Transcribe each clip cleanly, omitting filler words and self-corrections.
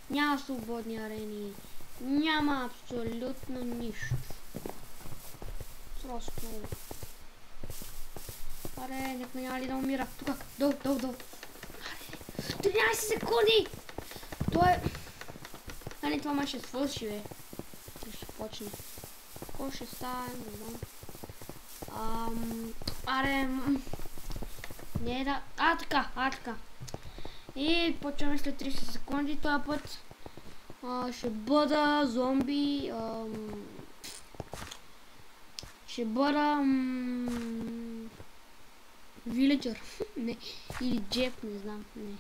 Няма свободни арени. Няма абсолютно нищо. Просто... Аре, нека няма ли да умира. Тука, долу. Аре, 13 секунди! Той е... не, това май ще свърши, бе. Ще почне. Кой ще стане, не знам. Аре... Не да... така. И почваме след 30 секунди. Този път ще бъда зомби. Ще бъда... Виледжър. Не. Или джеп, не знам. Не.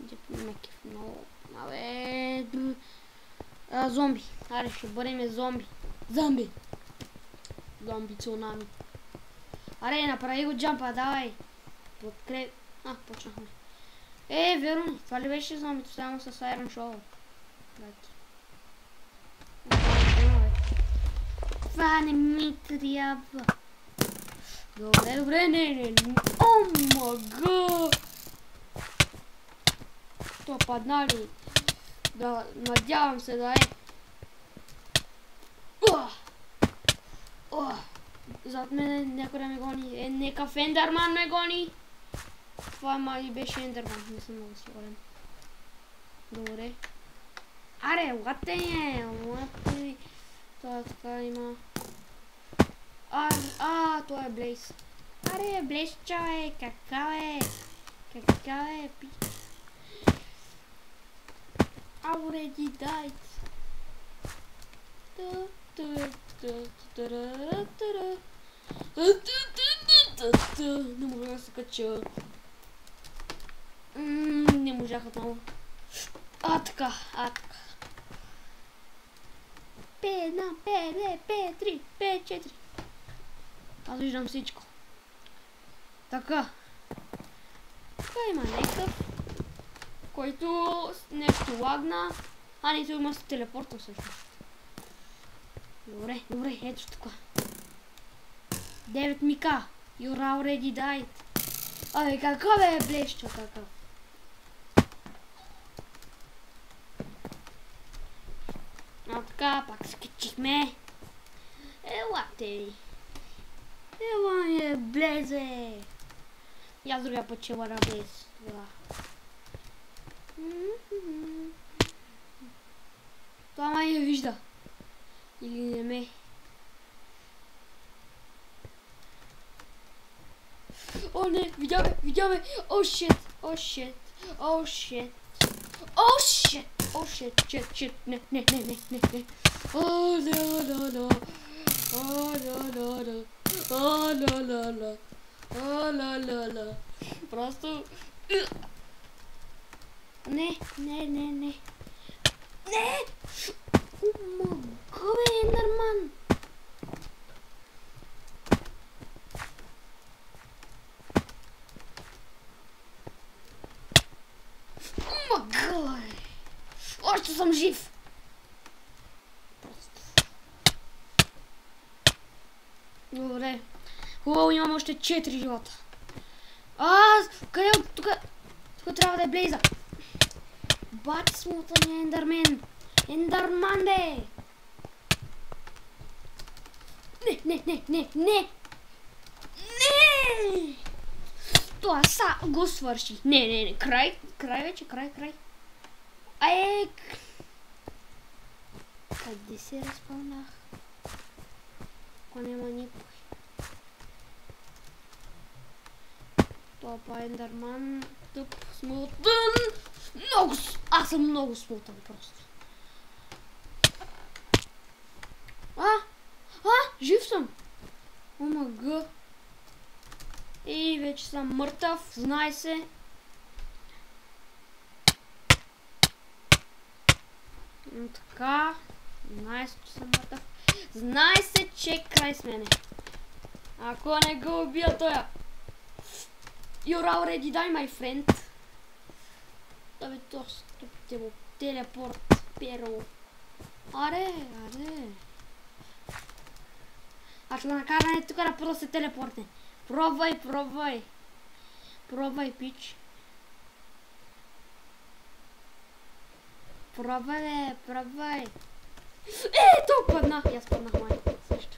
Джеп не ме кеф много. Абе... Зомби. Аре, ще бъдем зомби. Зомби цунами. Аре, направи го джампа, давай. Подкреп... почнахме. Верно, това ли беше зомбито само с Iron Shovel? Това не ми трябва. Добре, не. О, мага! То падна ли? Да, надявам се да е. Зад мен някой да ме гони. Некъв ендърман ме гони. Това май беше ендърман, не съм много сигурен. Добре. Аре, лате не! Това така има. Това е Блейз. Аре, Блейз, чавай, какъв е, пич. Already died. Не мога да се кача. Не можах отново. Така. 5-1, 5-2, 5-3, 5-4. Аз виждам всичко. Така. Тук има някакъв, който нещо лагна. Не, той има с телепорта всъщност. Добре, ето тук. 9 мика. You're already died. Абе, какъв е блеща такъв? Така, пак скичихме. Ела Блезе. И аз другия път ще бъда Блез. Това май я вижда. Или не ме. О, не, видяме. О, shit. Не. Просто... Не. Мога, Ендърман. Мога. Още съм жив. Добре. Хубаво, имам още 4 живота. Къде е? Тук трябва да е Блейза. Бати смотания Ендърмен. Ендърман, бе! Не! Това са го свърши. Не. Край вече. Къде се разпълнах? Ако няма никой. Това па Ендърман. Тъп, смутен. Аз съм много смутен просто. Жив съм. Омага. И вече съм мъртъв. Знай се. Така. Знай се, че съм мъртъв. Знай се, че край с мене. Ако не го убия тоя. You're already die, my friend. Абе, то телепорт, перо. Аре. Аз ще го накараме тук да първо се телепортне. Пробвай, пич. Пробвай, пробвай. То падна. И аз паднах май. Също.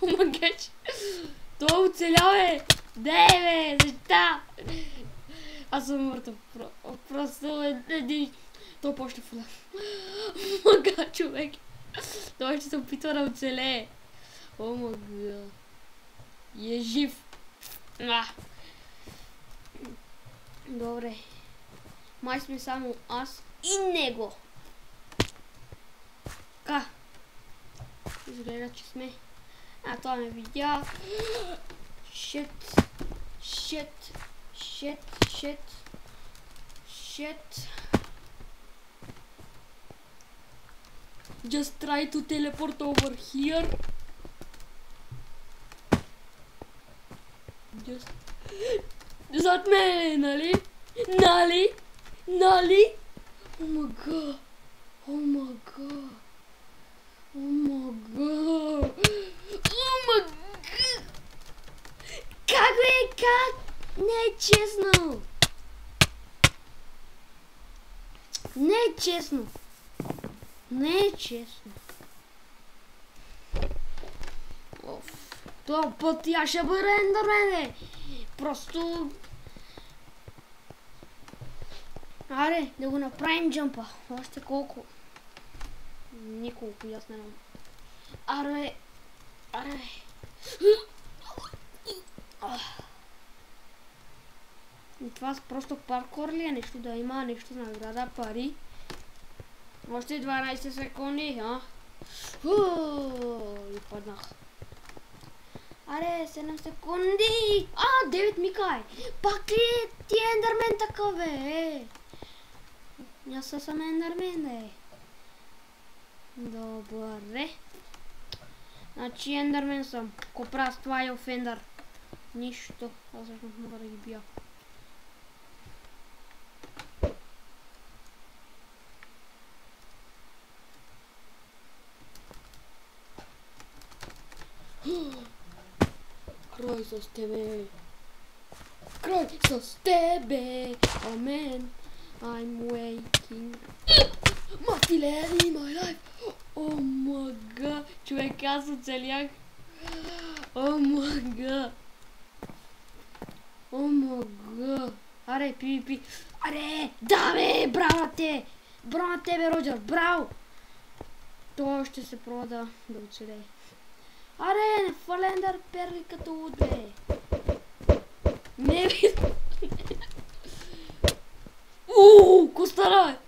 Омагеч. То оцеля, бе. Защо? Аз съм мъртъв. Просто един... То по-ще фула. Мага, човек. Той ще се опитва да оцелее. О, мага. И е жив. Добре. Май сме само аз и него. Така. Изгледа, че сме. Това ме видя. Shit. Just try to teleport over here. Just... Зад мене, нали? Нали? О май гад. Как бе? Как? Не е честно. Не е честно. Това път я ще бъде ендърмен, просто... Аре, да го направим джампа. Още колко? Николко, аз не знам. Аре. И това просто паркур ли е? Нещо да има, нещо награда, пари. Още 12 секунди, И паднах. Аре, 7 секунди! 9 мика е! Пак ли ти е ендърмен такъв, бе? Аз съм ендърмен, бе. Добре. Значи ендърмен съм. Копра с това е офендър. Нищо. Аз всъщност мога да ги бия. Край с тебе. Oh man, I'm waking. Мартиле in my life. О мага. Човек, аз оцелях. О мага. Аре, пи. Аре, да бе, браво на те. Браво на тебе, Роджер, браво. Той ще се прода да оцелее. Аре, фалендър перли като луд, бе. Не виждам. Костара!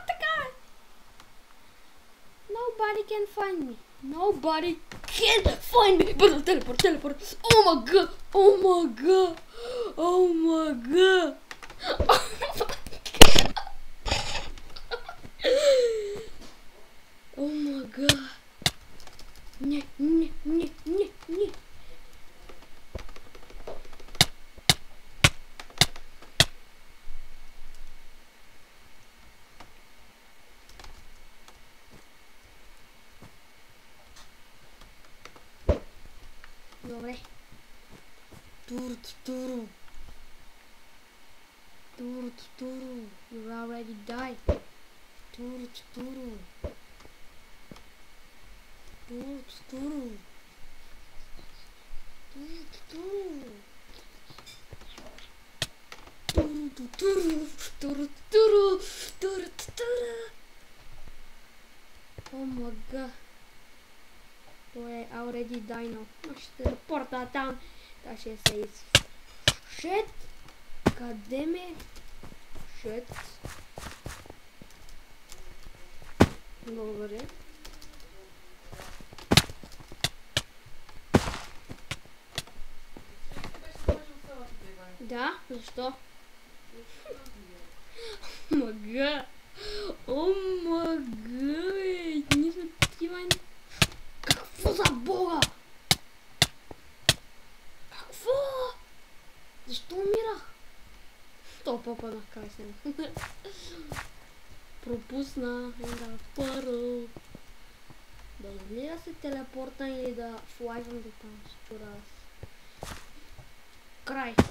Така е! Nobody can find me. Бързо, телепорт. О мага. О мага. Не. Добре. Туру. You already died. Туру. О мага. Той е already died now. Ще телепорта там. Та ще се из... Shit. Къде ме? Shit. Благодаря. Да, защо? Мага! О, мага, бе! Ние сме такива... Какво за бога? Какво? Защо умирах? То попаднах, кай се. Пропусна. Първо. Да ли да се телепортна или да флайвам до там? Според аз.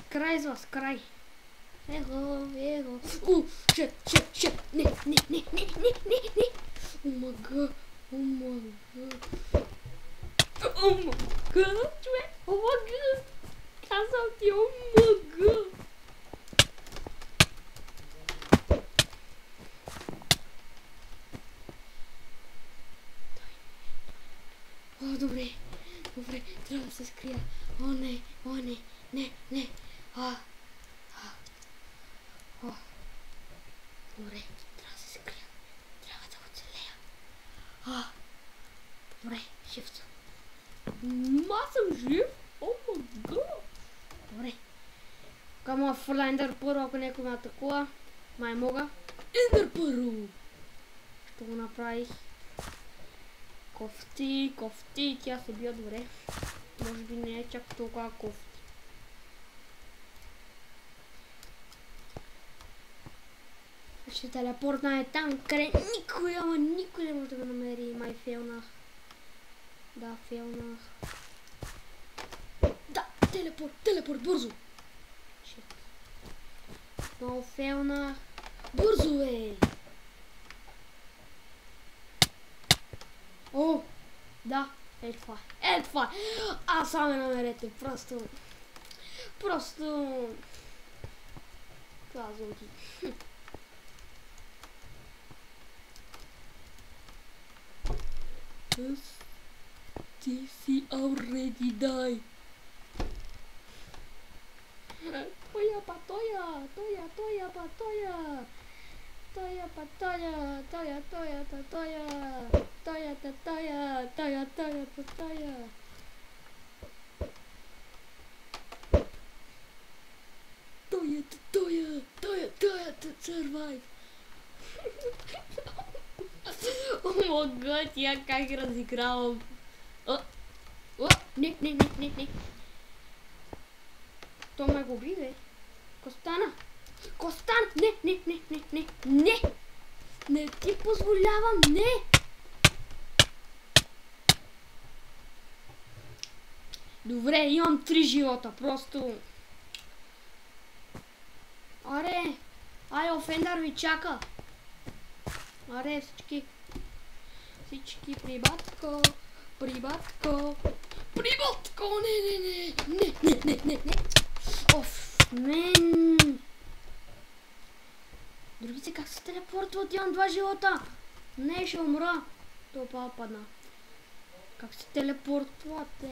Край с вас, край. Его. Shit. Не. Омага. Човек, омага. Казвам ти, омага. О, добре, трябва да се скрия. О, не. Добре, трябва да се скрия. Трябва да оцелея. Добре, жив съм. Аз съм жив? О, май гад. Добре. Така мога фърля Ендър Пърл, ако някой ме атакува. Май мога. Ендър Пърл! Ще го направих. Кофти, тя се бия добре. Може би не е чак толкова кофти. Ще телепортна е там, къде никой не може да го намери. Май фейлнах. Да, фейлнах. Да, телепорт, бързо! Шит. Много фейлнах. Бързо е! О, да, е това. Аз само намерете, просто... Казвам ти. Ти си already die. Survive. О май гад, я как разигравам. Не. То ме го би, бе. Костана, не. Не ти позволявам, не. Добре, имам 3 живота, просто... Аре, Офендър ви чака. Аре, всички прибатко. Не. Оф, мен. Другите как се телепортват, имам 2 живота. Не, ще умра. Това падна. Как се телепортват,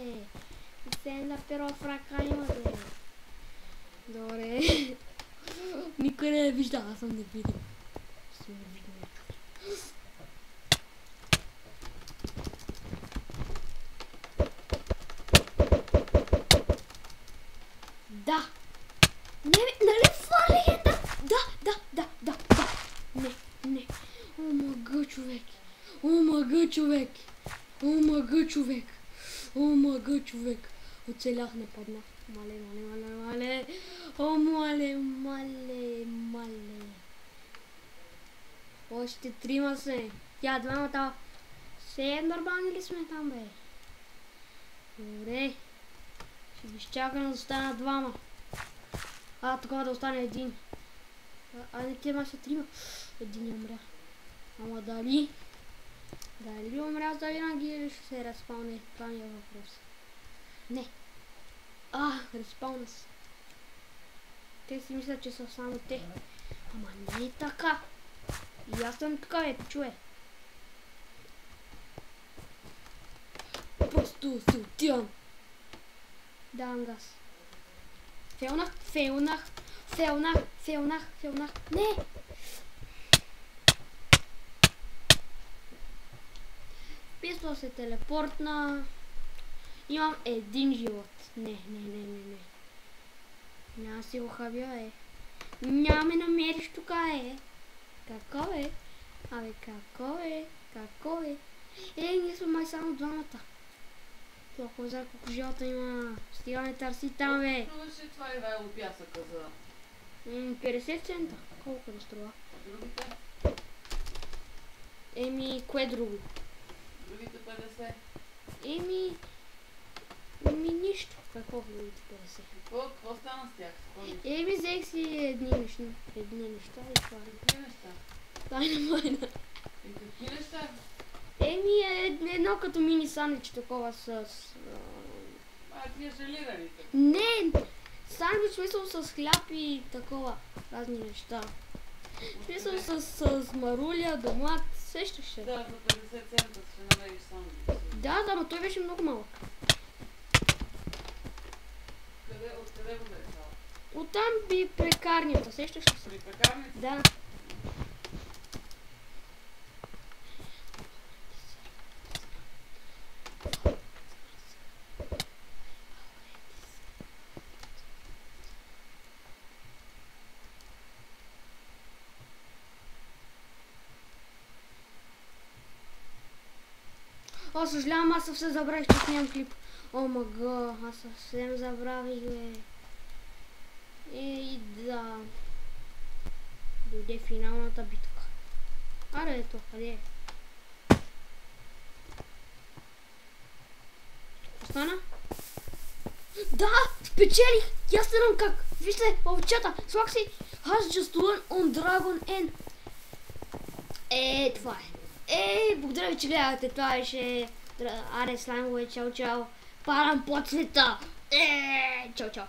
Офендър перо в ръка имате. Добре. Никой не вижда, аз съм невидим. Да! Не, нали фали е? Да! Не. Омага, човек. Оцелях, не паднах. Мале. О, мале. Още 3 се. Тя двамата. Все нормални ли сме там, бе? Добре. Ще ги изчакам да останат 2. Такова да остане 1. Не, те са 3. Един умря. Ама дали? Дали умря за винаги или ще се разпълне? Това ми е въпрос. Не. Разпълна се. Те си мислят, че са само те. Ама не е така. И аз съм така, чуе. Просто се отивам. Давам газ. Фейлнах. Не! Писал се телепортна. Имам 1 живот. Не. Няма си го хабя, Няма ме намериш тук, Какво е? Абе, какво е? Ние сме май само 2. Толкова за колко живота има. Стига ме търси там, бе. Струва си това Ивайло пясъка за... 50 цента. Колко да струва? Другите? Кое друго? Другите 50? Нищо. Нищо. Какво другите 50? Какво стана с тях? Еми, взех си едни неща и това е. Какви неща? Тайна майна. И какви неща? Еми, едно като мини сандвич такова с... Тия желираните. Не! Сандвич, смисъл с хляб и такова. Разни неща. Смисъл с маруля, домат, сещаш се? Да, за 50 цента ще намериш сандвич. Да, но той беше много малък. Откъде го бе взял? Оттам би пекарнята, сещаш ли се? При пекарница? Да. О, съжалявам, аз съвсем забравих, че снимам клип. О, мага, аз съвсем забравих, бе. Ей, да. Дойде финалната битка. Аре, ето, къде е? Остана? Да! Спечелих! И аз знам как! Вижте, в чата! Слаг си Has just won on Dragon N. Това е. Благодаря ви, че гледахте. Това беше Аре Слаймове. Чао, чао. Парам по цвета. Чао, чао.